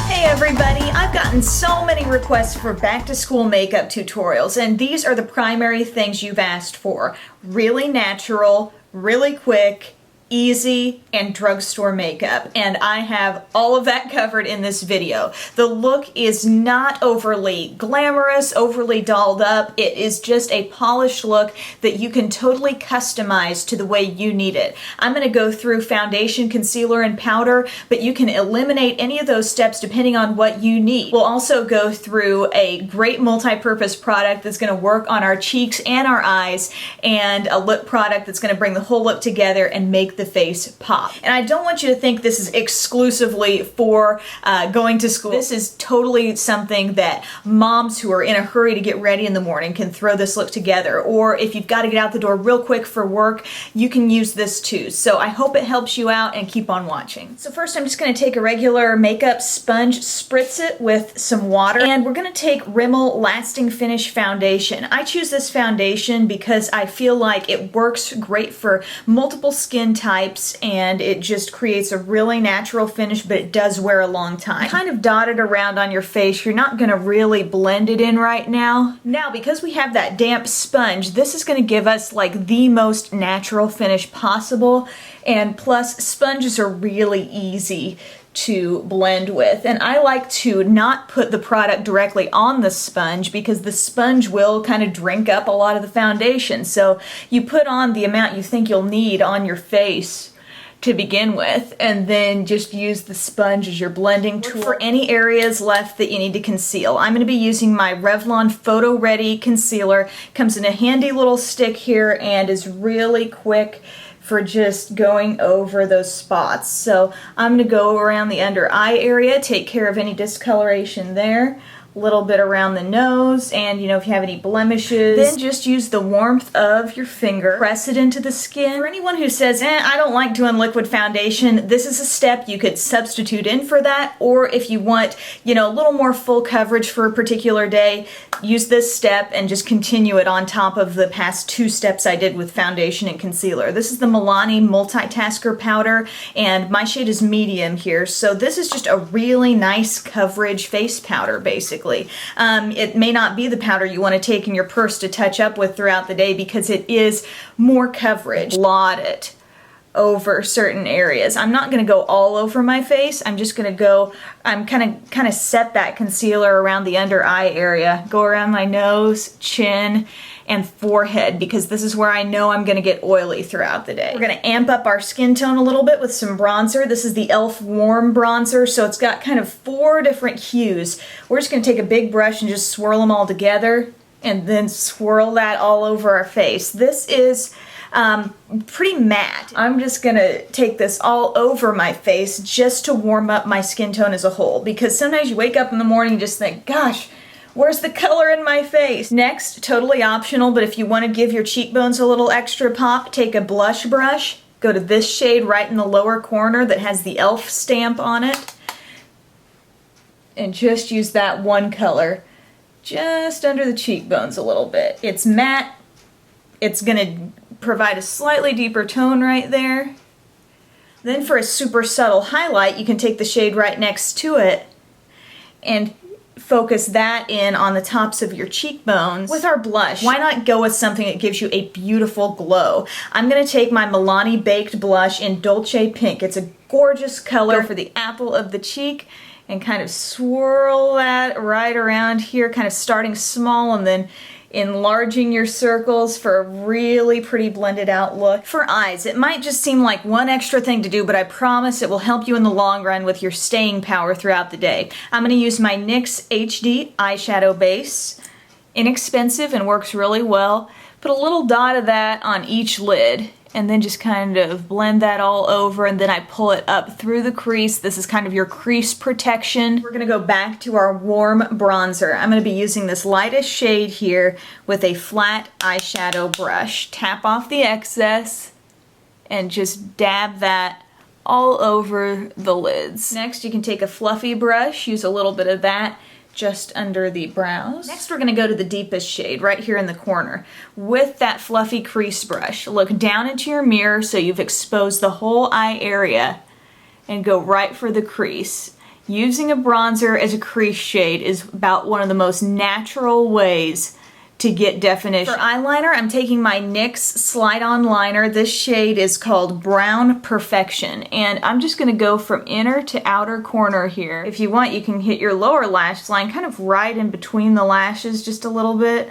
Hey everybody, I've gotten so many requests for back to school makeup tutorials, and these are the primary things you've asked for. Really natural, really quick, easy, and drugstore makeup, and I have all of that covered in this video. The look is not overly glamorous, overly dolled up. It is just a polished look that you can totally customize to the way you need it. I'm going to go through foundation, concealer, and powder, but you can eliminate any of those steps depending on what you need. We'll also go through a great multi-purpose product that's going to work on our cheeks and our eyes, and a lip product that's going to bring the whole look together and make the face pop. And I don't want you to think this is exclusively for going to school. This is totally something that moms who are in a hurry to get ready in the morning can throw this look together. Or if you've got to get out the door real quick for work, you can use this too. So I hope it helps you out, and keep on watching. So first I'm just going to take a regular makeup sponge, spritz it with some water, and we're going to take Rimmel Lasting Finish Foundation. I choose this foundation because I feel like it works great for multiple skin types, and it just creates a really natural finish, but it does wear a long time. Kind of dot it around on your face. You're not going to really blend it in right now. Now, because we have that damp sponge, this is going to give us like the most natural finish possible, and plus sponges are really easy to blend with. And I like to not put the product directly on the sponge because the sponge will kind of drink up a lot of the foundation. So you put on the amount you think you'll need on your face to begin with, and then just use the sponge as your blending tool for any areas left that you need to conceal. I'm going to be using my Revlon Photo Ready Concealer. Comes in a handy little stick here and is really quick for just going over those spots. So I'm going to go around the under eye area, take care of any discoloration there, a little bit around the nose, and you know, if you have any blemishes, then just use the warmth of your finger, press it into the skin. For anyone who says, I don't like doing liquid foundation, this is a step you could substitute in for that, or if you want, you know, a little more full coverage for a particular day, use this step and just continue it on top of the past two steps I did with foundation and concealer. This is the Milani Multitasker Powder, and my shade is medium here, so this is just a really nice coverage face powder, basically. It may not be the powder you want to take in your purse to touch up with throughout the day because it is more coverage. Blot it over certain areas. I'm not going to go all over my face. I'm just going to go, I'm kind of set that concealer around the under eye area. Go around my nose, chin, and forehead, because this is where I know I'm going to get oily throughout the day. We're going to amp up our skin tone a little bit with some bronzer. This is the e.l.f. Warm Bronzer, so it's got kind of 4 different hues. We're just going to take a big brush and just swirl them all together, and then swirl that all over our face. This is pretty matte. I'm just gonna take this all over my face just to warm up my skin tone as a whole, because sometimes you wake up in the morning and just think, gosh, where's the color in my face? Next, totally optional, but if you want to give your cheekbones a little extra pop, take a blush brush, go to this shade right in the lower corner that has the e.l.f. stamp on it, and just use that one color just under the cheekbones a little bit. It's matte. It's gonna provide a slightly deeper tone right there. Then for a super subtle highlight, you can take the shade right next to it and focus that in on the tops of your cheekbones. With our blush, why not go with something that gives you a beautiful glow? I'm going to take my Milani Baked Blush in Dolce Pink. It's a gorgeous color for the apple of the cheek, and kind of swirl that right around here, kind of starting small and then enlarging your circles for a really pretty blended out look. For eyes, it might just seem like one extra thing to do, but I promise it will help you in the long run with your staying power throughout the day. I'm going to use my NYX HD eyeshadow base. Inexpensive and works really well. Put a little dot of that on each lid, and then just kind of blend that all over, and then I pull it up through the crease. This is kind of your crease protection. We're gonna go back to our warm bronzer. I'm gonna be using this lightest shade here with a flat eyeshadow brush. Tap off the excess and just dab that all over the lids. Next, you can take a fluffy brush, use a little bit of that just under the brows. Next we're gonna go to the deepest shade right here in the corner. With that fluffy crease brush, look down into your mirror so you've exposed the whole eye area and go right for the crease. Using a bronzer as a crease shade is about one of the most natural ways to get definition. For eyeliner, I'm taking my NYX Slide-On Liner. This shade is called Brown Perfection, and I'm just gonna go from inner to outer corner here. If you want, you can hit your lower lash line kind of right in between the lashes just a little bit.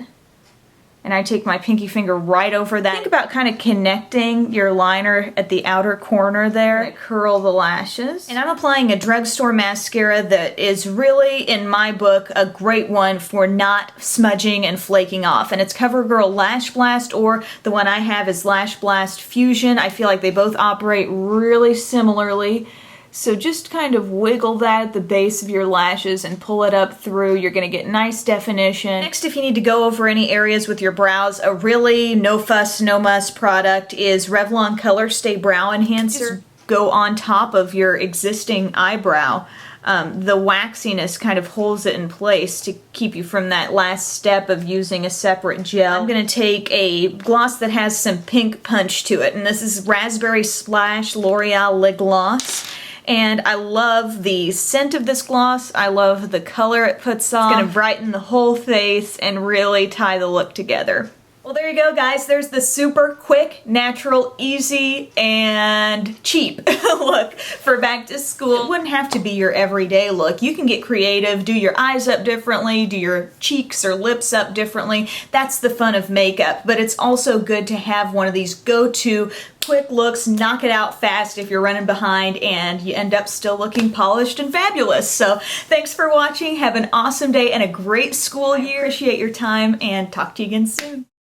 And I take my pinky finger right over that. Think about kind of connecting your liner at the outer corner there. I curl the lashes. And I'm applying a drugstore mascara that is really, in my book, a great one for not smudging and flaking off. And it's CoverGirl Lash Blast, or the one I have is Lash Blast Fusion. I feel like they both operate really similarly. So just kind of wiggle that at the base of your lashes and pull it up through. You're gonna get nice definition. Next, if you need to go over any areas with your brows, a really no fuss, no muss product is Revlon Colorstay Brow Enhancer. Just go on top of your existing eyebrow. The waxiness kind of holds it in place to keep you from that last step of using a separate gel. I'm going to take a gloss that has some pink punch to it, and this is Raspberry Splash L'Oreal Lip Gloss. And I love the scent of this gloss. I love the color it puts on. It's going to brighten the whole face and really tie the look together. Well, there you go, guys. There's the super quick, natural, easy, and cheap look for back to school. It wouldn't have to be your everyday look. You can get creative, do your eyes up differently, do your cheeks or lips up differently. That's the fun of makeup, but it's also good to have one of these go-to quick looks, knock it out fast if you're running behind, and you end up still looking polished and fabulous. So thanks for watching. Have an awesome day and a great school year. Appreciate your time, and talk to you again soon.